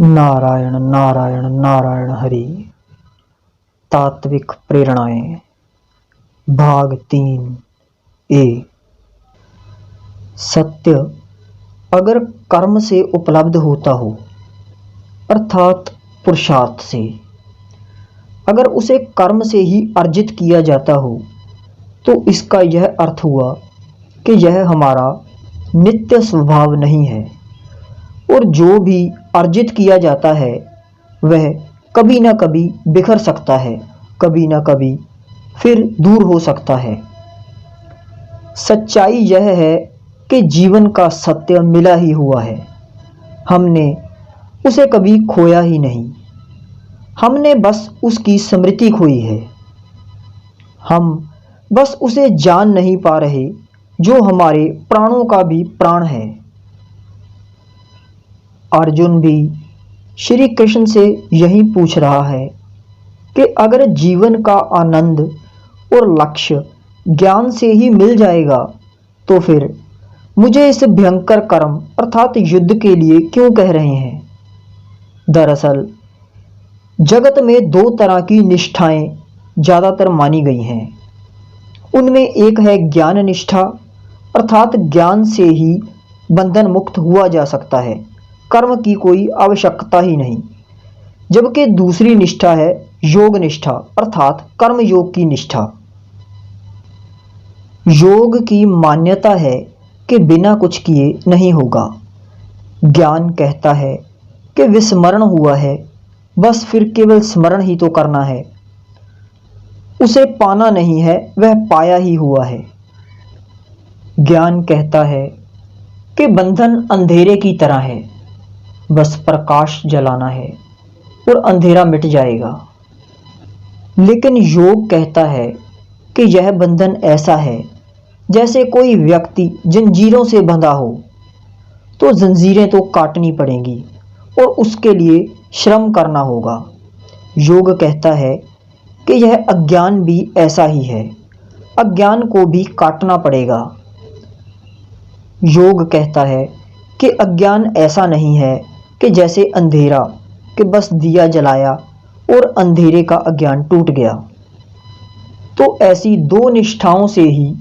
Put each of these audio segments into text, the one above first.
नारायण नारायण नारायण हरि। तात्विक प्रेरणाएं भाग 3 सत्य अगर कर्म से उपलब्ध होता हो अर्थात पुरुषार्थ से, अगर उसे कर्म से ही अर्जित किया जाता हो तो इसका यह अर्थ हुआ कि यह हमारा नित्य स्वभाव नहीं है और जो भी अर्जित किया जाता है वह कभी न कभी बिखर सकता है, कभी न कभी फिर दूर हो सकता है। सच्चाई यह है कि जीवन का सत्य मिला ही हुआ है, हमने उसे कभी खोया ही नहीं, हमने बस उसकी स्मृति खोई है। हम बस उसे जान नहीं पा रहे जो हमारे प्राणों का भी प्राण है। अर्जुन भी श्री कृष्ण से यही पूछ रहा है कि अगर जीवन का आनंद और लक्ष्य ज्ञान से ही मिल जाएगा तो फिर मुझे इस भयंकर कर्म अर्थात युद्ध के लिए क्यों कह रहे हैं। दरअसल जगत में दो तरह की निष्ठाएं ज़्यादातर मानी गई हैं। उनमें एक है ज्ञान निष्ठा अर्थात ज्ञान से ही बंधन मुक्त हुआ जा सकता है, कर्म की कोई आवश्यकता ही नहीं। जबकि दूसरी निष्ठा है योग निष्ठा अर्थात कर्म योग की निष्ठा। योग की मान्यता है कि बिना कुछ किए नहीं होगा। ज्ञान कहता है कि विस्मरण हुआ है, बस फिर केवल स्मरण ही तो करना है, उसे पाना नहीं है, वह पाया ही हुआ है। ज्ञान कहता है कि बंधन अंधेरे की तरह है, बस प्रकाश जलाना है और अंधेरा मिट जाएगा। लेकिन योग कहता है कि यह बंधन ऐसा है जैसे कोई व्यक्ति जंजीरों से बंधा हो, तो जंजीरें तो काटनी पड़ेंगी और उसके लिए श्रम करना होगा। योग कहता है कि यह अज्ञान भी ऐसा ही है, अज्ञान को भी काटना पड़ेगा। योग कहता है कि अज्ञान ऐसा नहीं है कि जैसे अंधेरा कि बस दिया जलाया और अंधेरे का अज्ञान टूट गया। तो ऐसी दो निष्ठाओं से ही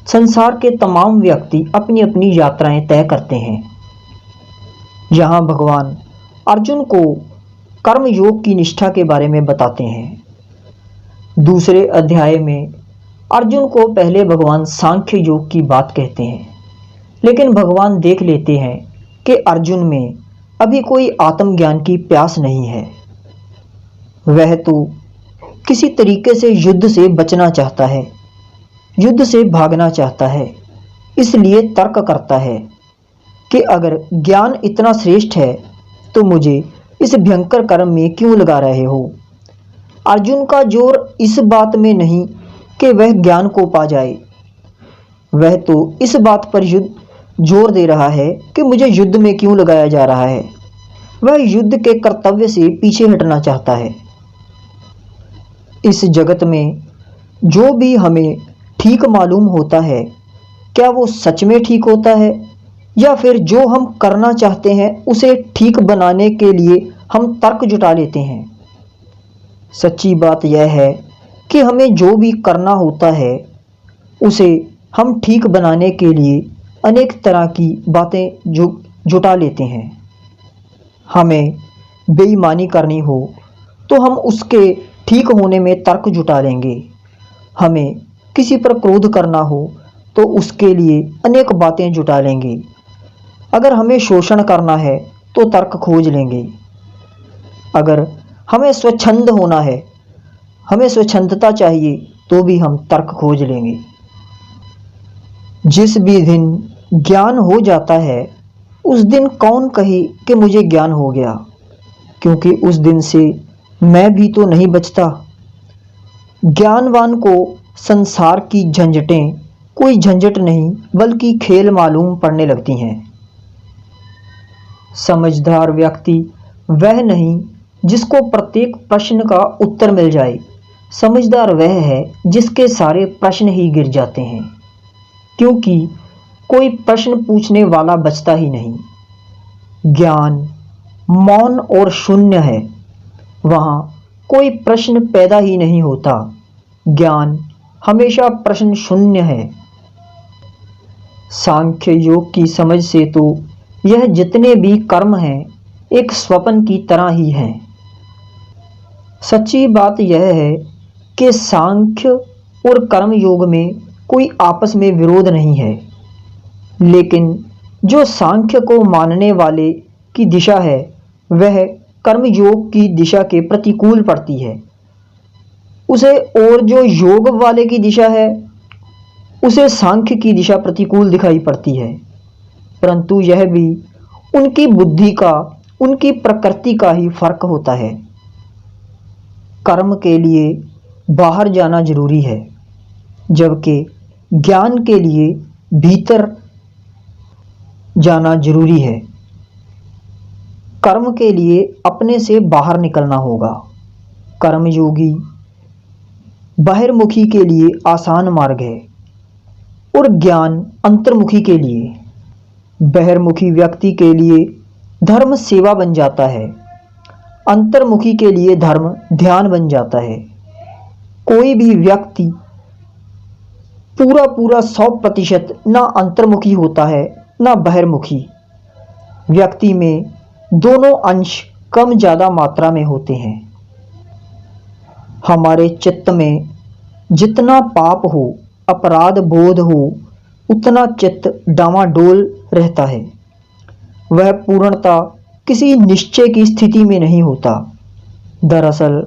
संसार के तमाम व्यक्ति अपनी अपनी यात्राएं तय करते हैं। यहाँ भगवान अर्जुन को कर्म योग की निष्ठा के बारे में बताते हैं। दूसरे अध्याय में अर्जुन को पहले भगवान सांख्य योग की बात कहते हैं, लेकिन भगवान देख लेते हैं कि अर्जुन में अभी कोई आत्मज्ञान की प्यास नहीं है। वह तो किसी तरीके से युद्ध से बचना चाहता है, युद्ध से भागना चाहता है, इसलिए तर्क करता है कि अगर ज्ञान इतना श्रेष्ठ है तो मुझे इस भयंकर कर्म में क्यों लगा रहे हो। अर्जुन का जोर इस बात में नहीं कि वह ज्ञान को पा जाए, वह तो इस बात पर जोर दे रहा है कि मुझे युद्ध में क्यों लगाया जा रहा है। वह युद्ध के कर्तव्य से पीछे हटना चाहता है। इस जगत में जो भी हमें ठीक मालूम होता है, क्या वो सच में ठीक होता है या फिर जो हम करना चाहते हैं उसे ठीक बनाने के लिए हम तर्क जुटा लेते हैं। सच्ची बात यह है कि हमें जो भी करना होता है उसे हम ठीक बनाने के लिए अनेक तरह की बातें जुटा लेते हैं। हमें बेईमानी करनी हो तो हम उसके ठीक होने में तर्क जुटा लेंगे। हमें किसी पर क्रोध करना हो तो उसके लिए अनेक बातें जुटा लेंगे। अगर हमें शोषण करना है तो तर्क खोज लेंगे। अगर हमें स्वच्छंद होना है, हमें स्वच्छंदता चाहिए, तो भी हम तर्क खोज लेंगे। जिस भी दिन ज्ञान हो जाता है उस दिन कौन कहे कि मुझे ज्ञान हो गया, क्योंकि उस दिन से मैं भी तो नहीं बचता। ज्ञानवान को संसार की झंझटें कोई झंझट नहीं बल्कि खेल मालूम पड़ने लगती हैं। समझदार व्यक्ति वह नहीं जिसको प्रत्येक प्रश्न का उत्तर मिल जाए, समझदार वह है जिसके सारे प्रश्न ही गिर जाते हैं, क्योंकि कोई प्रश्न पूछने वाला बचता ही नहीं। ज्ञान मौन और शून्य है, वहाँ कोई प्रश्न पैदा ही नहीं होता। ज्ञान हमेशा प्रश्न शून्य है। सांख्य योग की समझ से तो यह जितने भी कर्म हैं एक स्वप्न की तरह ही हैं। सच्ची बात यह है कि सांख्य और कर्म योग में कोई आपस में विरोध नहीं है, लेकिन जो सांख्य को मानने वाले की दिशा है वह कर्म योग की दिशा के प्रतिकूल पड़ती है उसे, और जो योग वाले की दिशा है उसे सांख्य की दिशा प्रतिकूल दिखाई पड़ती है। परंतु यह भी उनकी बुद्धि का, उनकी प्रकृति का ही फर्क होता है। कर्म के लिए बाहर जाना जरूरी है, जबकि ज्ञान के लिए भीतर जाना जरूरी है। कर्म के लिए अपने से बाहर निकलना होगा। कर्मयोगी बाहिर्मुखी के लिए आसान मार्ग है और ज्ञान अंतर्मुखी के लिए। बहिर्मुखी व्यक्ति के लिए धर्म सेवा बन जाता है, अंतर्मुखी के लिए धर्म ध्यान बन जाता है। कोई भी व्यक्ति पूरा 100% ना अंतर्मुखी होता है ना बहिर्मुखी। व्यक्ति में दोनों अंश कम ज़्यादा मात्रा में होते हैं। हमारे चित्त में जितना पाप हो, अपराध बोध हो, उतना चित्त डामाडोल रहता है। वह पूर्णता किसी निश्चय की स्थिति में नहीं होता। दरअसल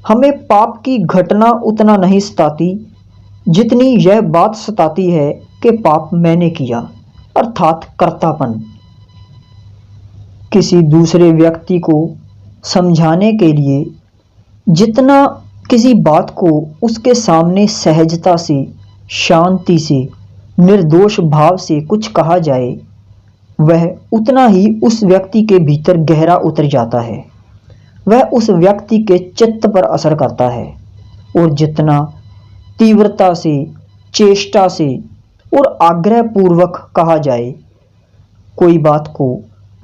हमें पाप की घटना उतना नहीं सताती जितनी यह बात सताती है कि पाप मैंने किया, अर्थात कर्तापन। किसी दूसरे व्यक्ति को समझाने के लिए जितना किसी बात को उसके सामने सहजता से, शांति से, निर्दोष भाव से कुछ कहा जाए, वह उतना ही उस व्यक्ति के भीतर गहरा उतर जाता है। वह उस व्यक्ति के चित्त पर असर करता है और जितना तीव्रता से, चेष्टा से और आग्रह पूर्वक कहा जाए कोई बात को,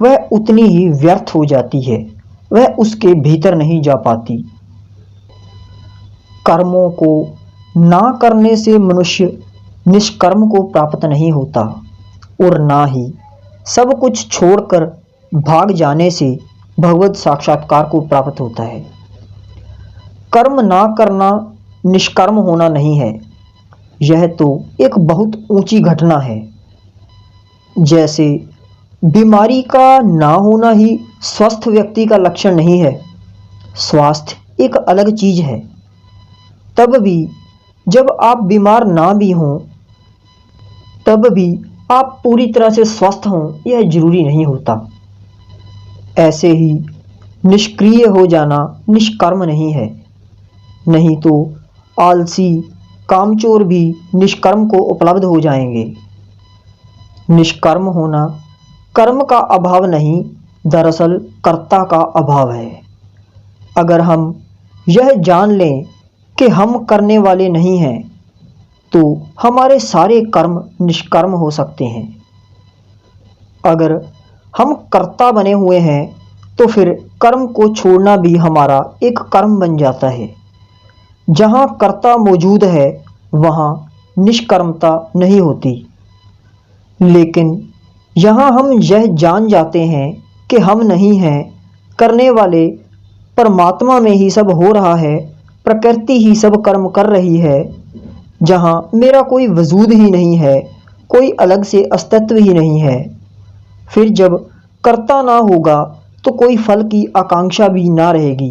वह उतनी ही व्यर्थ हो जाती है, वह उसके भीतर नहीं जा पाती। कर्मों को ना करने से मनुष्य निष्कर्म को प्राप्त नहीं होता और ना ही सब कुछ छोड़कर भाग जाने से भगवत साक्षात्कार को प्राप्त होता है। कर्म ना करना निष्कर्म होना नहीं है, यह तो एक बहुत ऊंची घटना है। जैसे बीमारी का ना होना ही स्वस्थ व्यक्ति का लक्षण नहीं है, स्वास्थ्य एक अलग चीज है। तब भी जब आप बीमार ना भी हों, तब भी आप पूरी तरह से स्वस्थ हों यह जरूरी नहीं होता। ऐसे ही निष्क्रिय हो जाना निष्कर्म नहीं है। नहीं तो आलसी कामचोर भी निष्कर्म को उपलब्ध हो जाएंगे। निष्कर्म होना कर्म का अभाव नहीं, दरअसल कर्ता का अभाव है। अगर हम यह जान लें कि हम करने वाले नहीं हैं, तो हमारे सारे कर्म निष्कर्म हो सकते हैं। अगर हम कर्ता बने हुए हैं तो फिर कर्म को छोड़ना भी हमारा एक कर्म बन जाता है। जहाँ कर्ता मौजूद है वहाँ निष्कर्मता नहीं होती। लेकिन यहाँ हम यह जान जाते हैं कि हम नहीं हैं करने वाले, परमात्मा में ही सब हो रहा है, प्रकृति ही सब कर्म कर रही है। जहाँ मेरा कोई वजूद ही नहीं है, कोई अलग से अस्तित्व ही नहीं है, फिर जब कर्ता ना होगा तो कोई फल की आकांक्षा भी ना रहेगी।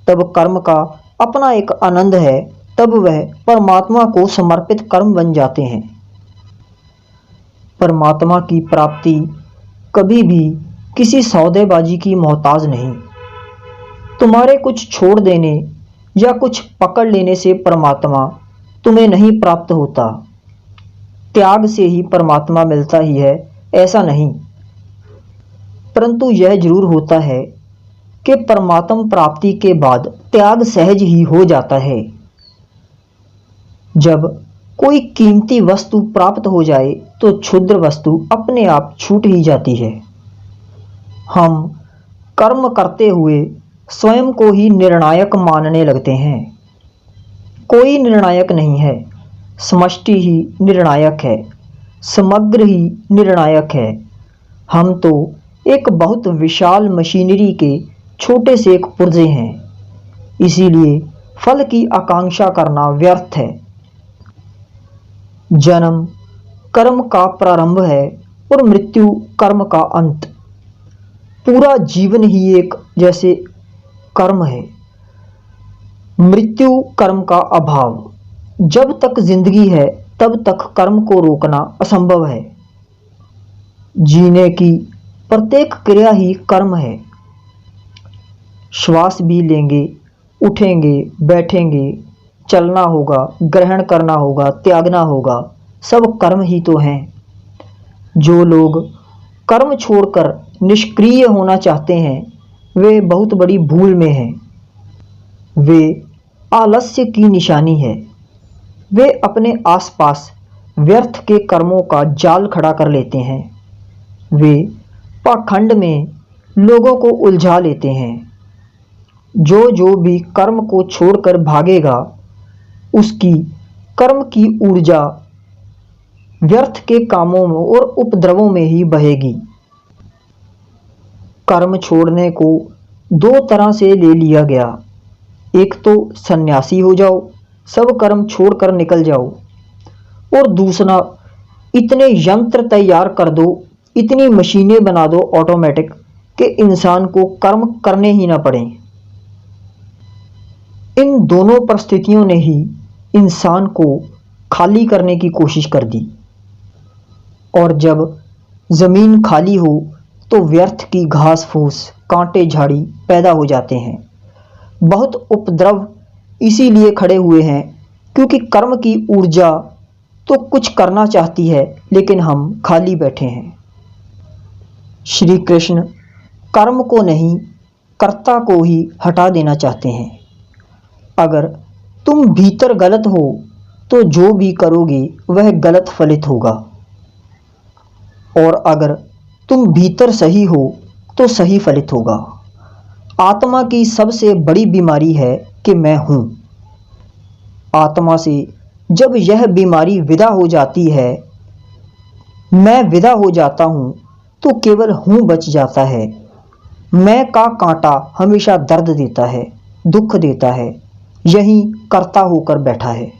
तब कर्म का अपना एक आनंद है, तब वह परमात्मा को समर्पित कर्म बन जाते हैं। परमात्मा की प्राप्ति कभी भी किसी सौदेबाजी की मोहताज नहीं। तुम्हारे कुछ छोड़ देने या कुछ पकड़ लेने से परमात्मा तुम्हें नहीं प्राप्त होता। त्याग से ही परमात्मा मिलता ही है ऐसा नहीं, परंतु यह जरूर होता है कि परमात्मा प्राप्ति के बाद त्याग सहज ही हो जाता है। जब कोई कीमती वस्तु प्राप्त हो जाए तो क्षुद्र वस्तु अपने आप छूट ही जाती है। हम कर्म करते हुए स्वयं को ही निर्णायक मानने लगते हैं। कोई निर्णायक नहीं है, समष्टि ही निर्णायक है, समग्र ही निर्णायक है। हम तो एक बहुत विशाल मशीनरी के छोटे से एक पुर्जे हैं, इसीलिए फल की आकांक्षा करना व्यर्थ है। जन्म कर्म का प्रारंभ है और मृत्यु कर्म का अंत। पूरा जीवन ही एक जैसे कर्म है, मृत्यु कर्म का अभाव। जब तक जिंदगी है तब तक कर्म को रोकना असंभव है। जीने की प्रत्येक क्रिया ही कर्म है। श्वास भी लेंगे, उठेंगे, बैठेंगे, चलना होगा, ग्रहण करना होगा, त्यागना होगा, सब कर्म ही तो हैं। जो लोग कर्म छोड़कर निष्क्रिय होना चाहते हैं वे बहुत बड़ी भूल में हैं। वे आलस्य की निशानी है। वे अपने आसपास व्यर्थ के कर्मों का जाल खड़ा कर लेते हैं। वे पाखंड में लोगों को उलझा लेते हैं। जो भी कर्म को छोड़कर भागेगा उसकी कर्म की ऊर्जा व्यर्थ के कामों में और उपद्रवों में ही बहेगी। कर्म छोड़ने को दो तरह से ले लिया गया। एक तो सन्यासी हो जाओ, सब कर्म छोड़कर निकल जाओ, और दूसरा इतने यंत्र तैयार कर दो, इतनी मशीनें बना दो ऑटोमेटिक कि इंसान को कर्म करने ही ना पड़े। इन दोनों परिस्थितियों ने ही इंसान को खाली करने की कोशिश कर दी। और जब जमीन खाली हो तो व्यर्थ की घास फूस, कांटे झाड़ी पैदा हो जाते हैं। बहुत उपद्रव इसीलिए खड़े हुए हैं क्योंकि कर्म की ऊर्जा तो कुछ करना चाहती है लेकिन हम खाली बैठे हैं। श्री कृष्ण कर्म को नहीं, कर्ता को ही हटा देना चाहते हैं। अगर तुम भीतर गलत हो तो जो भी करोगे वह गलत फलित होगा, और अगर तुम भीतर सही हो तो सही फलित होगा। आत्मा की सबसे बड़ी बीमारी है कि मैं हूँ। आत्मा से जब यह बीमारी विदा हो जाती है, मैं विदा हो जाता हूँ, तो केवल हूँ बच जाता है। मैं का कांटा हमेशा दर्द देता है, दुख देता है, यही कर्ता होकर बैठा है।